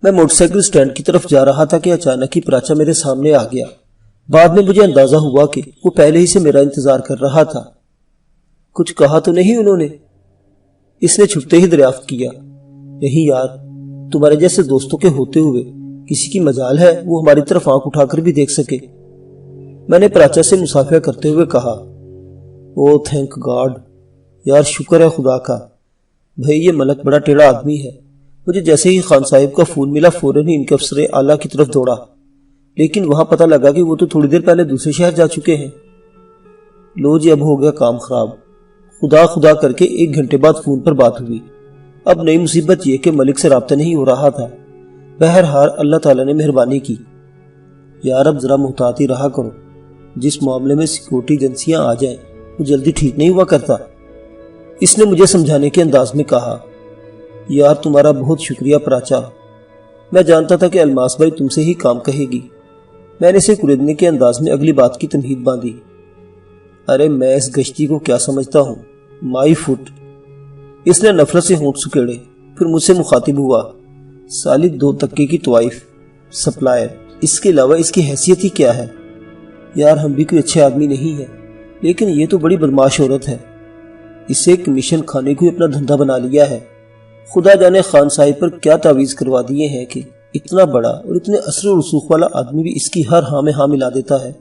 میں motor cycle stand کی طرف جا رہا تھا کہ اچانک ہی پراچا میرے سامنے آ گیا۔ بعد میں مجھے اندازہ ہوا کہ وہ پہلے ہی سے میرا انتظار کر رہا تھا۔ کچھ کہا تو نہیں انہوں نے؟ اس نے چھپتے ہی دریافت کیا۔ نہیں یار، تمہارے جیسے دوستوں کے ہوتے ہوئے کسی کی مجال ہے وہ ہماری طرف آنکھ اٹھا کر بھی دیکھ سکے؟ میں نے پراچا سے مصافحہ کرتے ہوئے کہا۔ او تھینک گاڈ، یار شکر ہے خدا کا۔ بھائی یہ ملک بڑا ٹیڑھا آدمی ہے۔ مجھے جیسے ہی خان صاحب کا فون ملا فوراً ہی ان کے افسر اعلیٰ کی طرف دوڑا، لیکن وہاں پتہ لگا کہ وہ تو تھوڑی دیر پہلے دوسرے شہر جا چکے ہیں۔ لو جی، اب ہو گیا کام خراب۔ خدا خدا کر کے 1 گھنٹے بعد فون پر بات ہوئی۔ اب نئی مصیبت یہ کہ ملک سے رابطہ نہیں ہو رہا تھا۔ بہرحال اللہ تعالیٰ نے مہربانی کی۔ یار اب ذرا محتاط ہی رہا کرو، جس معاملے میں سیکورٹی ایجنسیاں آ جائیں وہ جلدی ٹھیک نہیں ہوا کرتا۔ اس نے مجھے سمجھانے کے انداز میں کہا۔ یار تمہارا بہت شکریہ پراچا، میں جانتا تھا کہ الماس بھائی تم سے ہی کام کہے گی۔ میں نے اسے کریدنے کے انداز میں اگلی بات کی تمہید باندھی۔ ارے میں اس گشتی کو کیا سمجھتا ہوں، مائی فٹ۔ اس نے نفرت سے ہونٹ سکیڑے، پھر مجھ سے مخاطب ہوا۔ سالی 2 تکے کی طوائف، سپلائر، اس کے علاوہ اس کی حیثیت ہی کیا ہے؟ یار ہم بھی کوئی اچھے آدمی نہیں ہیں، لیکن یہ تو بڑی بدماش عورت ہے۔ اسے کمیشن کھانے کو اپنا دھندا بنا لیا ہے۔ خدا جانے خان صاحب پر کیا تعویذ کروا دیے ہیں کہ اتنا بڑا اور اتنے اثر و رسوخ والا آدمی بھی اس کی ہر ہاں میں ہاں ملا دیتا ہے۔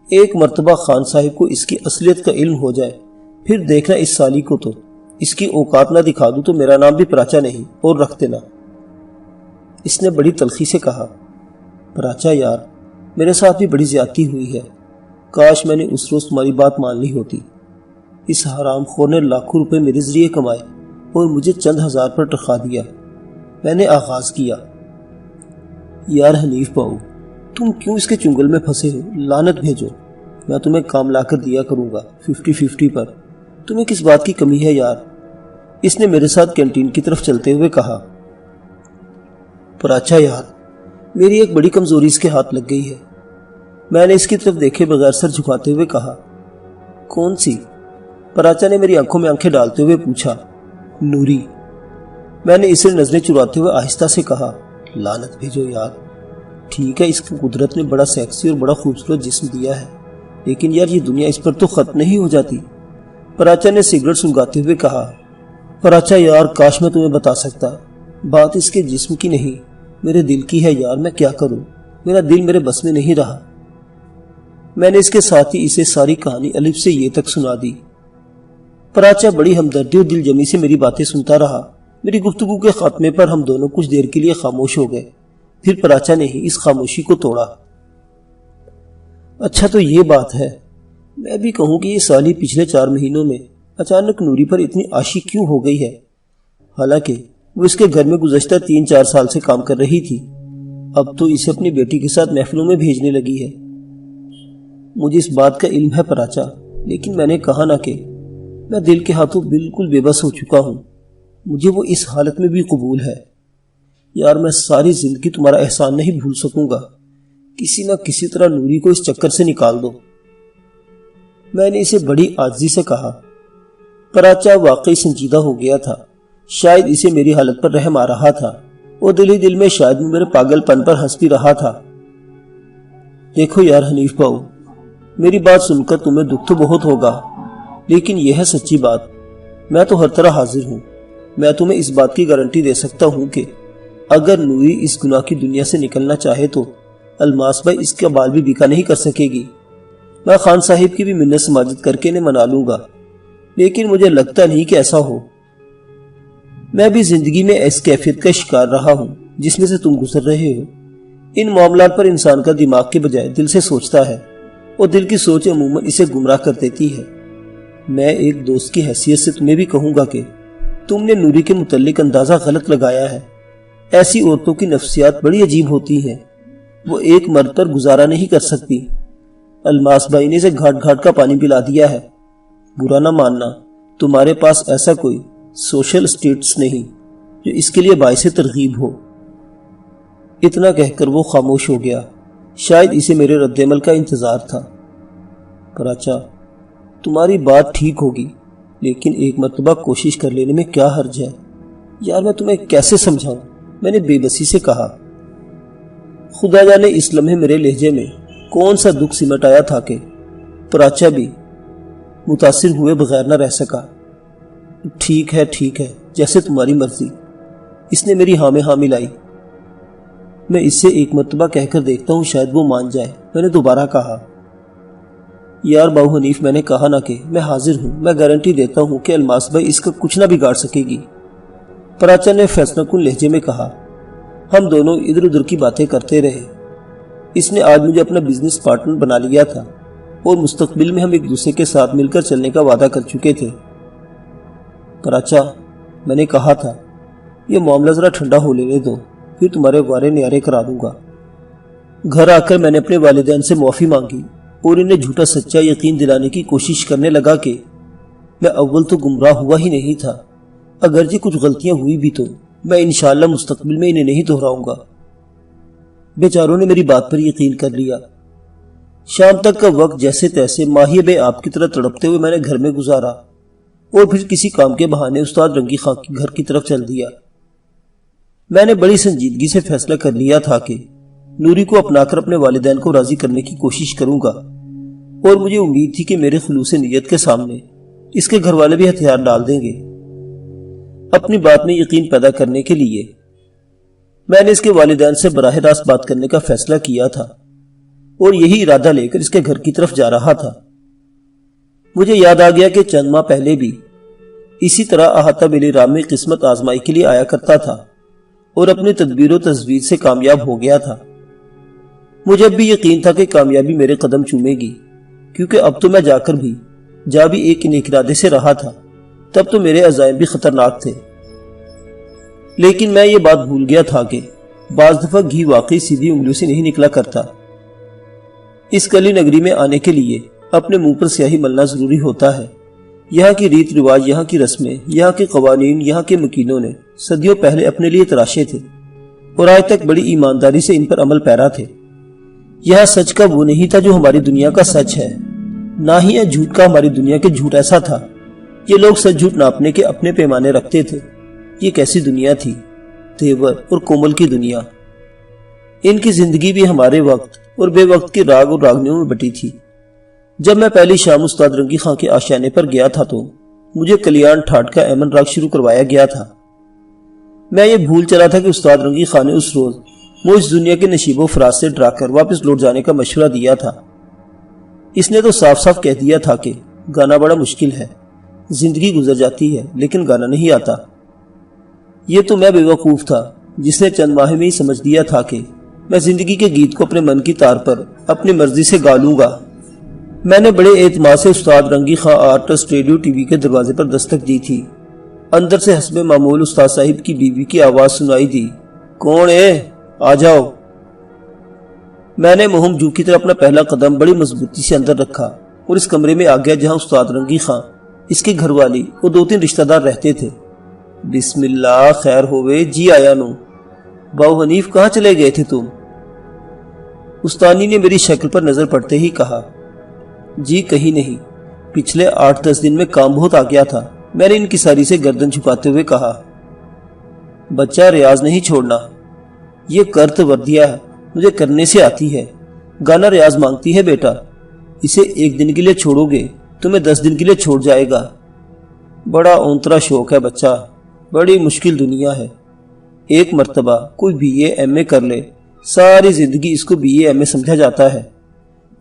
ایک مرتبہ خان صاحب کو اس کی اصلیت کا علم ہو جائے، پھر دیکھنا اس سالی کو تو اس کی اوقات نہ دکھا دوں تو میرا نام بھی پراچا نہیں اور رکھ دینا۔ اس نے بڑی تلخی سے کہا۔ پراچا یار، میرے ساتھ بھی بڑی زیادتی ہوئی ہے، کاش میں نے اس روز تمہاری بات مان لی ہوتی۔ اس حرام خور نے لاکھوں روپے میرے ذریعے کمائے اور مجھے چند ہزار پر ٹرخا دیا۔ میں نے آغاز کیا۔ یار حنیف باؤ، تم کیوں اس کے چنگل میں پھنسے ہو؟ لعنت بھیجو، میں تمہیں کام لا کر دیا کروں گا 50-50 پر۔ تمہیں کس بات کی کمی ہے یار؟ اس نے میرے ساتھ کینٹین کی طرف چلتے ہوئے کہا۔ پراچا یار، میری ایک بڑی کمزوری اس کے ہاتھ لگ گئی ہے۔ میں نے اس کی طرف دیکھے بغیر سر جھکاتے ہوئے کہا۔ کون سی؟ پراچا نے میری آنکھوں میں آنکھیں ڈالتے ہوئے پوچھا۔ نوری۔ میں نے اسے نظریں چراتے ہوئے آہستہ سے کہا۔ لعنت بھیجو یار، ٹھیک ہے اس کی قدرت نے بڑا سیکسی اور بڑا خوبصورت جسم دیا ہے، لیکن یار یہ دنیا اس پر تو ختم نہیں ہو جاتی۔ پراچا نے سگریٹ سنگھاتے ہوئے کہا۔ پراچا یار، کاش میں تمہیں بتا سکتا، بات اس کے جسم کی نہیں میرے دل کی ہے یار، میں کیا کروں، میرا دل میرے بس میں نہیں رہا۔ میں نے اس کے ساتھ ہی اسے ساری کہانی الف سے یہ تک سنا دی۔ پراچا بڑی ہمدردی اور دل جمی سے میری باتیں سنتا رہا۔ میری گفتگو کے خاتمے پر ہم دونوں کچھ دیر کے لیے خاموش ہو گئے، پھر پراچا نے ہی اس خاموشی کو توڑا۔ اچھا تو یہ بات ہے، میں بھی کہوں کہ یہ سالی پچھلے 4 مہینوں میں اچانک نوری پر اتنی عاشق کیوں ہو گئی ہے؟ حالانکہ وہ اس کے گھر میں گزشتہ 3-4 سال سے کام کر رہی تھی، اب تو اسے اپنی بیٹی کے ساتھ محفلوں میں بھیجنے لگی ہے۔ مجھے اس بات کا علم ہے پراچا، لیکن میں نے کہا نہ کہ میں دل کے ہاتھوں بالکل بے بس ہو چکا ہوں۔ مجھے وہ اس حالت میں بھی قبول ہے۔ یار میں ساری زندگی تمہارا احسان نہیں بھول سکوں گا، کسی نہ کسی طرح نوری کو اس چکر سے نکال دو۔ میں نے اسے بڑی عاجزی سے کہا۔ پراچا واقعی سنجیدہ ہو گیا تھا، شاید اسے میری حالت پر رحم آ رہا تھا، وہ دل ہی دل میں شاید میرے پاگل پن پر ہنس بھی رہا تھا۔ دیکھو یار حنیف باؤ، میری بات سن کر تمہیں دکھ تو بہت ہوگا، لیکن یہ ہے سچی بات، میں تو ہر طرح حاضر ہوں۔ میں تمہیں اس بات کی گارنٹی دے سکتا ہوں کہ اگر نوری اس گناہ کی دنیا سے نکلنا چاہے تو الماس بھائی اس کا بال بھی بیکا نہیں کر سکے گی۔ میں خان صاحب کی بھی منت سماجت کر کے انہیں منا لوں گا، لیکن مجھے لگتا نہیں کہ ایسا ہو۔ میں بھی زندگی میں اس کیفیت کا شکار رہا ہوں جس میں سے تم گزر رہے ہو۔ ان معاملات پر انسان کا دماغ کے بجائے دل سے سوچتا ہے، اور دل کی سوچ عموماً اسے گمراہ کر دیتی ہے۔ میں ایک دوست کی حیثیت سے تمہیں بھی کہوں گا کہ تم نے نوری کے متعلق اندازہ غلط لگایا ہے۔ ایسی عورتوں کی نفسیات بڑی عجیب ہوتی ہیں، وہ ایک مرد پر گزارا نہیں کر سکتی۔ الماس بھائی نے اسے گھاٹ گھاٹ کا پانی پلا دیا ہے۔ برا نہ ماننا، تمہارے پاس ایسا کوئی سوشل سٹیٹس نہیں جو اس کے لیے باعث ترغیب ہو۔ اتنا کہہ کر وہ خاموش ہو گیا، شاید اسے میرے رد عمل کا انتظار تھا۔ پراچا، تمہاری بات ٹھیک ہوگی، لیکن ایک مرتبہ کوشش کر لینے میں کیا حرج ہے؟ یار میں تمہیں کیسے سمجھاؤں؟ میں نے بے بسی سے کہا۔ خدا جانے اس لمحے میرے لہجے میں کون سا دکھ سمٹ آیا تھا کہ پراچا بھی متاثر ہوئے بغیر نہ رہ سکا۔ ٹھیک ہے جیسے تمہاری مرضی، اس نے میری ہاں میں ہاں ملائی۔ میں اس سے ایک مرتبہ کہہ کر دیکھتا ہوں، شاید وہ مان جائے۔ میں نے دوبارہ کہا۔ یار باؤ حنیف، میں نے کہا نا کہ میں حاضر ہوں، میں گارنٹی دیتا ہوں کہ الماس بھائی اس کا کچھ نہ بگاڑ سکے گی۔ پراچا نے فیصلہ کن لہجے میں کہا۔ ہم دونوں ادھر ادھر کی باتیں کرتے رہے۔ اس نے آج مجھے اپنا بزنس پارٹنر بنا لیا تھا اور مستقبل میں ہم ایک دوسرے کے ساتھ مل کر چلنے کا وعدہ کر چکے تھے۔ پراچا، میں نے کہا تھا یہ معاملہ ذرا ٹھنڈا ہو لینے دو، پھر تمہارے وارے نیارے کرا دوں گا۔ گھر آ کر میں نے اپنے والدین سے معافی مانگی اور انہیں جھوٹا سچا یقین دلانے کی کوشش کرنے لگا کہ میں اول تو گمراہ ہوا ہی نہیں تھا، اگرچہ کچھ غلطیاں ہوئی بھی تو میں انشاءاللہ مستقبل میں انہیں نہیں دہراؤں گا۔ بیچاروں نے میری بات پر یقین کر لیا۔ شام تک کا وقت جیسے تیسے ماہی بے آپ کی طرح تڑپتے ہوئے میں نے گھر میں گزارا اور پھر کسی کام کے بہانے استاد رنگی خان کے گھر کی طرف چل دیا۔ میں نے بڑی سنجیدگی سے فیصلہ کر لیا تھا کہ نوری کو اپنا کر اپنے والدین کو راضی کرنے کی کوشش کروں گا، اور مجھے امید تھی کہ میرے خلوص نیت کے سامنے اس کے گھر والے بھی ہتھیار ڈال دیں گے۔ اپنی بات میں یقین پیدا کرنے کے لیے میں نے اس کے والدین سے براہ راست بات کرنے کا فیصلہ کیا تھا اور یہی ارادہ لے کر اس کے گھر کی طرف جا رہا تھا۔ مجھے یاد آ گیا کہ چند ماہ پہلے بھی اسی طرح احاطہ بلی رام میں قسمت آزمائی کے لیے آیا کرتا تھا اور اپنی تدبیر و تجویز سے کامیاب ہو گیا تھا۔ مجھے اب بھی یقین تھا کہ کامیابی میرے قدم چومے گی، کیونکہ اب تو میں جا بھی ایک نیک ارادے سے رہا تھا، تب تو میرے عزائم بھی خطرناک تھے۔ لیکن میں یہ بات بھول گیا تھا کہ بعض دفعہ گھی واقعی سیدھی انگلیوں سے نہیں نکلا کرتا۔ اس کلی نگری میں آنے کے لیے اپنے منہ پر سیاہی ملنا ضروری ہوتا ہے۔ یہاں کی ریت رواج، یہاں کی رسمیں، یہاں کے قوانین، یہاں کے مکینوں نے صدیوں پہلے اپنے لیے تراشے تھے اور آج تک بڑی ایمانداری سے ان پر عمل پیرا تھے۔ یہاں سچ کا وہ نہیں تھا جو ہماری دنیا کا سچ ہے، نہ ہی جھوٹ کا ہماری دنیا کے جھوٹ ایسا تھا۔ یہ لوگ سچ جھوٹ ناپنے کے اپنے پیمانے رکھتے تھے۔ یہ کیسی دنیا تھی، تیور اور کومل کی دنیا۔ ان کی زندگی بھی ہمارے وقت اور بے وقت کے راگ اور راگنیوں میں بٹی تھی۔ جب میں پہلی شام استاد رنگی خان کے آشیانے پر گیا تھا تو مجھے کلیان ٹھاٹ کا ایمن راگ شروع کروایا گیا تھا۔ میں یہ بھول چلا تھا کہ استاد رنگی خان نے اس روز وہ اس دنیا کے نشیب و فراز سے ڈرا کر واپس لوٹ جانے کا مشورہ دیا تھا۔ اس نے تو صاف صاف کہہ دیا تھا کہ گانا بڑا مشکل ہے، زندگی گزر جاتی ہے لیکن گانا نہیں آتا۔ یہ تو میں بے وقوف تھا جس نے چند ماہ میں ہی سمجھ دیا تھا کہ میں زندگی کے گیت کو اپنے من کی تار پر اپنی مرضی سے گا لوں گا۔ میں نے بڑے اعتماد سے استاد رنگی Khan artist radio T V کے دروازے پر دستک دی تھی۔ اندر سے حسب معمول استاد صاحب کی بیوی کی آواز سنائی دی، کون ہے؟ آ جاؤ۔ میں نے مہم جو کی طرح اپنا پہلا قدم بڑی مضبوطی سے اندر رکھا اور اس کمرے میں آ گیا جہاں استاد رنگی خان، اس کی گھر والی اور 2-3 رشتہ دار رہتے تھے۔ بسم اللہ، خیر ہوئے جی آیا نو۔ باؤ حنیف کہاں چلے گئے تھے تم؟ استانی نے میری شکل پر نظر پڑتے ہی کہا، جی کہیں نہیں، پچھلے 8-10 دن میں کام بہت آ گیا تھا۔ میں نے انکساری سے گردن چھپاتے ہوئے کہا، بچہ ریاض نہیں چھوڑنا، یہ کرت وردیہ ہے، مجھے کرنے سے آتی ہے۔ گانا ریاض مانگتی ہے بیٹا، اسے 1 دن کے لیے چھوڑو گے تمہیں 10 دن کے لیے چھوڑ جائے گا۔ بڑا اونترا شوق ہے بچہ، بڑی مشکل دنیا ہے۔ ایک مرتبہ کوئی بی اے ایم اے کر لے، ساری زندگی اس کو بی اے ایم اے سمجھا جاتا ہے،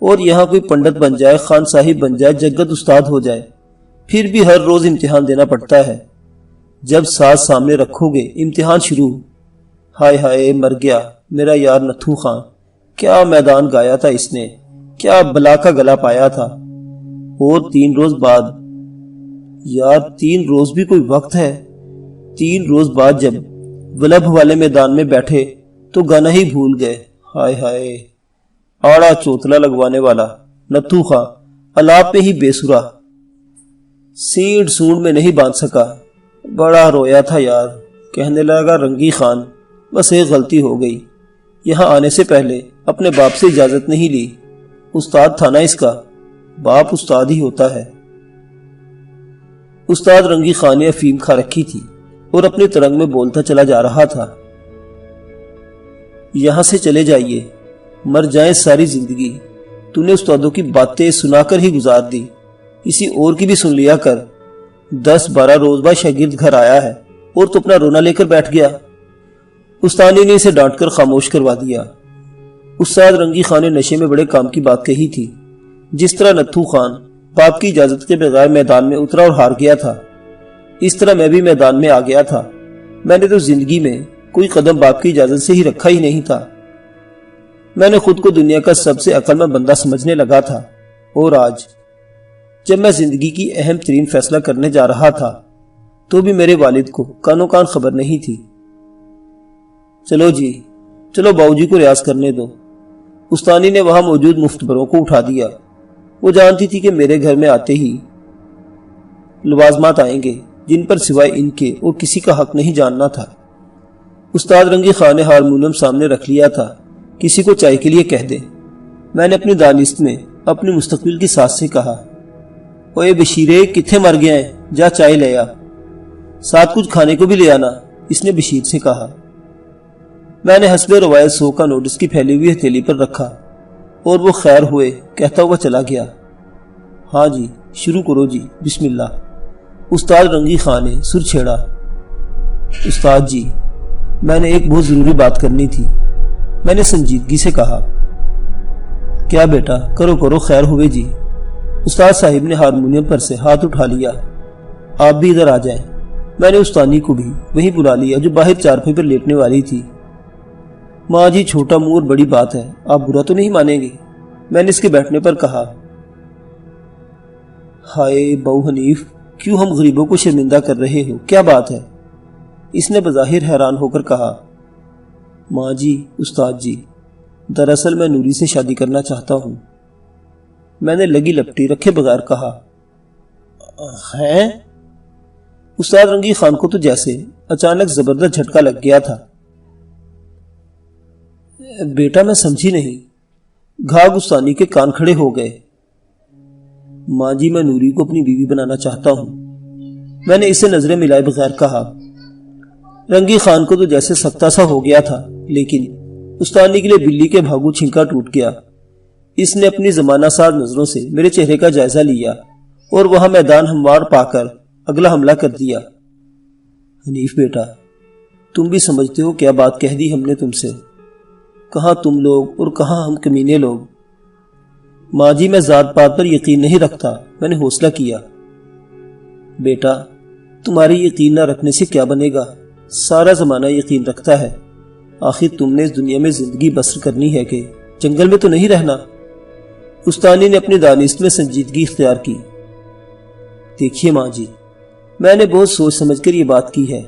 اور یہاں کوئی پنڈت بن جائے، خان صاحب بن جائے، جگت استاد ہو جائے، پھر بھی ہر روز امتحان دینا پڑتا ہے۔ جب ساتھ سامنے رکھو گے امتحان شروع، ہائے ہائے مر گیا میرا یار نتھو خان، کیا میدان گایا تھا اس نے، کیا بلا کا گلا پایا تھا۔ اور 3 روز بعد، یار 3 روز بھی کوئی وقت ہے؟ 3 روز بعد جب ولبھ والے میدان میں بیٹھے تو گانا ہی بھول گئے۔ ہائے ہائے، آڑا چوتلا لگوانے والا نتھو خان الاپ میں ہی بے سرا، سینڈ سونڈ میں نہیں باندھ سکا۔ بڑا رویا تھا یار۔ کہنے لگا رنگی خان، بس ایک غلطی ہو گئی، یہاں آنے سے پہلے اپنے باپ سے اجازت نہیں لی۔ استاد تھا نا اس کا، باپ استاد ہی ہوتا ہے۔ استاد رنگی خان نے افیم کھا رکھی تھی اور اپنی ترنگ میں بولتا چلا جا رہا تھا، یہاں سے چلے جائیے، مر جائیں ساری زندگی۔ تو نے استادوں کی باتیں سنا کر ہی گزار دی، کسی اور کی بھی سن لیا کر۔ 10-12 روز بعد شاگرد گھر آیا ہے اور تو اپنا رونا لے کر بیٹھ گیا۔ استانی نے اسے ڈانٹ کر خاموش کروا دیا۔ استاد رنگی خان نے نشے میں بڑے کام کی بات کہی تھی۔ جس طرح نتھو خان باپ کی اجازت کے بغیر میدان میں اترا اور ہار گیا تھا، اس طرح میں بھی میدان میں آ گیا تھا۔ میں نے تو زندگی میں کوئی قدم باپ کی اجازت سے ہی رکھا ہی نہیں تھا۔ میں نے خود کو دنیا کا سب سے عقل مند بندہ سمجھنے لگا تھا، اور آج جب میں زندگی کی اہم ترین فیصلہ کرنے جا رہا تھا تو بھی میرے والد کو کانوں کان خبر نہیں تھی۔ چلو جی، چلو باؤ جی کو ریاض کرنے دو۔ استانی نے وہاں موجود مفتبروں کو اٹھا دیا۔ وہ جانتی تھی کہ میرے گھر میں آتے ہی لوازمات آئیں گے جن پر سوائے ان کے اور کسی کا حق نہیں جاننا تھا۔ استاد رنگی خان نے ہارمونیم سامنے رکھ لیا تھا۔ کسی کو چائے کے لیے کہہ دے۔ میں نے اپنی دانست میں اپنی مستقبل کی ساس سے کہا، اوے بشیرے، کتنے مر گیا ہے، جا چائے لے آ، ساتھ کچھ کھانے کو بھی لے آنا، اس نے بشیر سے کہا۔ میں نے حسب روایت 100 کا نوٹ اس کی پھیلی ہوئی ہتھیلی پر رکھا اور وہ خیر ہوئے کہتا ہوا چلا گیا۔ ہاں جی، شروع کرو جی، بسم اللہ۔ استاد رنگی خان نے سر چھیڑا۔ استاد جی، میں نے ایک بہت ضروری بات کرنی تھی، میں نے سنجیدگی سے کہا۔ کیا بیٹا، کرو کرو، خیر ہوئے جی۔ استاد صاحب نے ہارمونیم پر سے ہاتھ اٹھا لیا۔ آپ بھی ادھر آ جائیں۔ میں نے استانی کو بھی وہیں بلا لیا جو باہر چارپائی پر لیٹنے والی تھی۔ ماں جی، چھوٹا منہ اور بڑی بات ہے، آپ برا تو نہیں مانیں گے؟ میں نے اس کے بیٹھنے پر کہا۔ ہائے بہو حنیف، کیوں ہم غریبوں کو شرمندہ کر رہے ہو؟ کیا بات ہے؟ اس نے بظاہر حیران ہو کر کہا۔ ماں جی، استاد جی، دراصل میں نوری سے شادی کرنا چاہتا ہوں۔ میں نے لگی لپٹی رکھے بغیر کہا۔ ہیں؟ استاد رنگی خان کو تو جیسے اچانک زبردست جھٹکا لگ گیا تھا۔ بیٹا، میں سمجھی نہیں۔ گھاگ استانی کے کان کھڑے ہو گئے۔ ماں جی، میں نوری کو اپنی بیوی بنانا چاہتا ہوں، میں نے اسے نظریں ملائے بغیر کہا۔ رنگی خان کو تو جیسے سکتا سا ہو گیا تھا، لیکن استانی کے لیے بلی کے بھاگو چھنکا ٹوٹ گیا۔ اس نے اپنی زمانہ ساز نظروں سے میرے چہرے کا جائزہ لیا اور وہاں میدان ہموار پا کر اگلا حملہ کر دیا۔ حنیف بیٹا، تم بھی سمجھتے ہو کیا بات کہہ دی ہم نے تم سے؟ کہاں تم لوگ اور کہاں ہم کمینے لوگ۔ ماں جی، میں ذات پات پر یقین نہیں رکھتا، میں نے حوصلہ کیا۔ بیٹا، تمہاری یقین نہ رکھنے سے کیا بنے گا؟ سارا زمانہ یقین رکھتا ہے۔ آخر تم نے اس دنیا میں زندگی بسر کرنی ہے کہ جنگل میں تو نہیں رہنا۔ استانی نے اپنی دانست میں سنجیدگی اختیار کی۔ دیکھیے ماں جی، میں نے بہت سوچ سمجھ کر یہ بات کی ہے،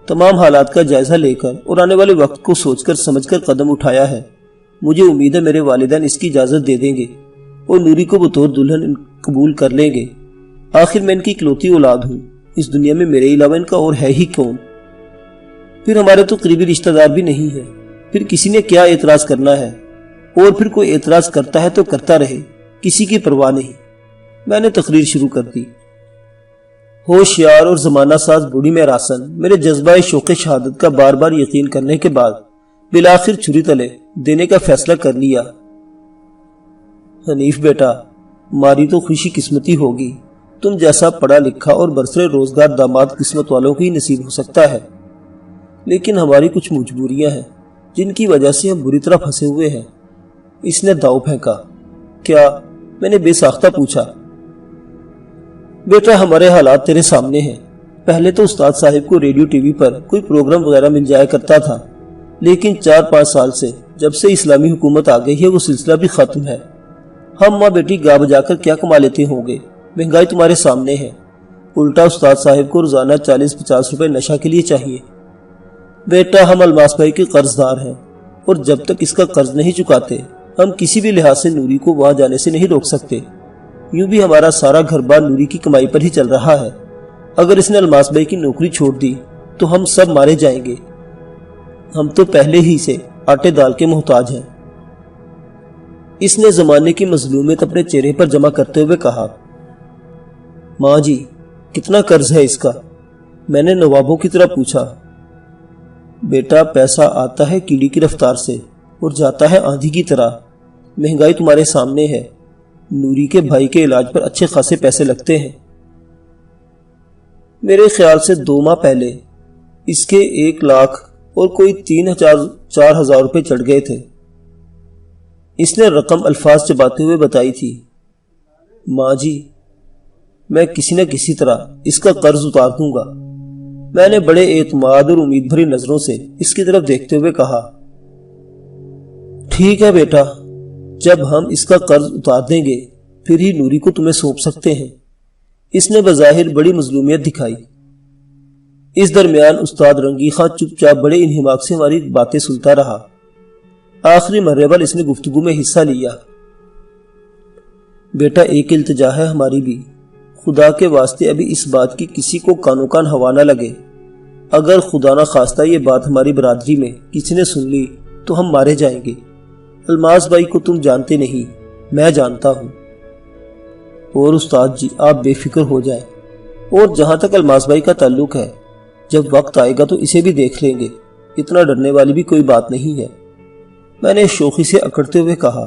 تمام حالات کا جائزہ لے کر اور آنے والے وقت کو سوچ کر سمجھ کر قدم اٹھایا ہے۔ مجھے امید ہے میرے والدین اس کی اجازت دے دیں گے اور نوری کو بطور دلہن قبول کر لیں گے۔ آخر میں ان کی اکلوتی اولاد ہوں، اس دنیا میں میرے علاوہ ان کا اور ہے ہی کون؟ پھر ہمارے تو قریبی رشتہ دار بھی نہیں ہے، پھر کسی نے کیا اعتراض کرنا ہے؟ اور پھر کوئی اعتراض کرتا ہے تو کرتا رہے، کسی کی پرواہ نہیں۔ میں نے تقریر شروع کر دی۔ ہوشیار اور زمانہ ساز بوڑھی میں راسن میرے جذبہ شوق شہادت کا بار بار یقین کرنے کے بعد بالآخر چھری تلے دینے کا فیصلہ کر لیا۔ حنیف بیٹا، ماری تو خوشی قسمتی ہوگی، تم جیسا پڑھا لکھا اور برسر روزگار داماد قسمت والوں کو ہی نصیب ہو سکتا ہے، لیکن ہماری کچھ مجبوریاں ہیں جن کی وجہ سے ہم بری طرح پھنسے ہوئے ہیں۔ اس نے داؤ پھینکا۔ کیا؟ میں نے بے ساختہ پوچھا۔ بیٹا، ہمارے حالات تیرے سامنے ہیں۔ پہلے تو استاد صاحب کو ریڈیو ٹی وی پر کوئی پروگرام وغیرہ مل جایا کرتا تھا، لیکن 4-5 سال سے جب سے اسلامی حکومت آ گئی ہے وہ سلسلہ بھی ختم ہے۔ ہم ماں بیٹی گا بجا کر کیا کما لیتے ہوں گے؟ مہنگائی تمہارے سامنے ہے، الٹا استاد صاحب کو روزانہ 40-50 روپے نشہ کے لیے چاہیے۔ بیٹا، ہم الماس بھائی کے قرض دار ہیں اور جب تک اس کا قرض نہیں چکاتے ہم کسی بھی لحاظ سے نوری کو وہاں جانے سے نہیں روک سکتے۔ یوں بھی ہمارا سارا گھر بار نوری کی کمائی پر ہی چل رہا ہے۔ اگر اس نے الماس بھائی کی نوکری چھوڑ دی تو ہم سب مارے جائیں گے۔ ہم تو پہلے ہی سے آٹے دال کے محتاج ہیں۔ اس نے زمانے کی مظلومیت اپنے چہرے پر جمع کرتے ہوئے کہا۔ ماں جی، کتنا قرض ہے اس کا؟ میں نے نوابوں کی طرح پوچھا۔ بیٹا، پیسہ آتا ہے کیڑی کی رفتار سے اور جاتا ہے آندھی کی طرح۔ مہنگائی تمہارے سامنے ہے، نوری کے بھائی کے علاج پر اچھے خاصے پیسے لگتے ہیں۔ میرے خیال سے 2 ماہ پہلے اس کے 1 لاکھ اور کوئی 3,000-4,000 روپے چڑھ گئے تھے۔ اس نے رقم الفاظ چباتے ہوئے بتائی تھی۔ ماں جی، میں کسی نہ کسی طرح اس کا قرض اتار دوں گا۔ میں نے بڑے اعتماد اور امید بھری نظروں سے اس کی طرف دیکھتے ہوئے کہا، ٹھیک ہے بیٹا، جب ہم اس کا قرض اتار دیں گے پھر ہی نوری کو تمہیں سونپ سکتے ہیں۔ اس نے بظاہر بڑی مظلومیت دکھائی۔ اس درمیان استاد رنگی خان چپ چاپ بڑے انہماک سے ہماری باتیں سنتا رہا۔ آخری مرے بل اس نے گفتگو میں حصہ لیا۔ بیٹا، ایک التجا ہے ہماری بھی، خدا کے واسطے ابھی اس بات کی کسی کو کانوں کان ہوا نہ لگے۔ اگر خدا نہ خواستہ یہ بات ہماری برادری میں کسی نے سن لی تو ہم مارے جائیں گے۔ الماس بھائی کو تم جانتے نہیں، میں جانتا ہوں۔ اور استاد جی، آپ بے فکر ہو جائیں۔ اور جہاں تک الماس بھائی کا تعلق ہے، جب وقت آئے گا تو اسے بھی دیکھ لیں گے، اتنا ڈرنے والی بھی کوئی بات نہیں ہے۔ میں نے شوخی سے اکڑتے ہوئے کہا،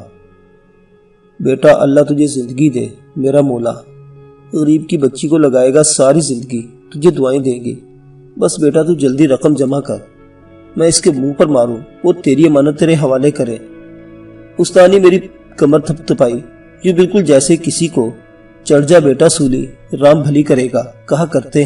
بیٹا اللہ تجھے زندگی دے میرا مولا، غریب کی بچی کو لگائے گا ساری زندگی، تجھے دعائیں دیں گے۔ بس بیٹا تو جلدی رقم جمع کر، میں اس کے منہ پر ماروں اور تیری امانت تیرے حوالے کرے۔ استاد نے میری کمر تھپ تھپائی، یوں بالکل جیسے کسی کو چڑھ جا بیٹا سولی، رام بھلی کرے گا کہا کرتے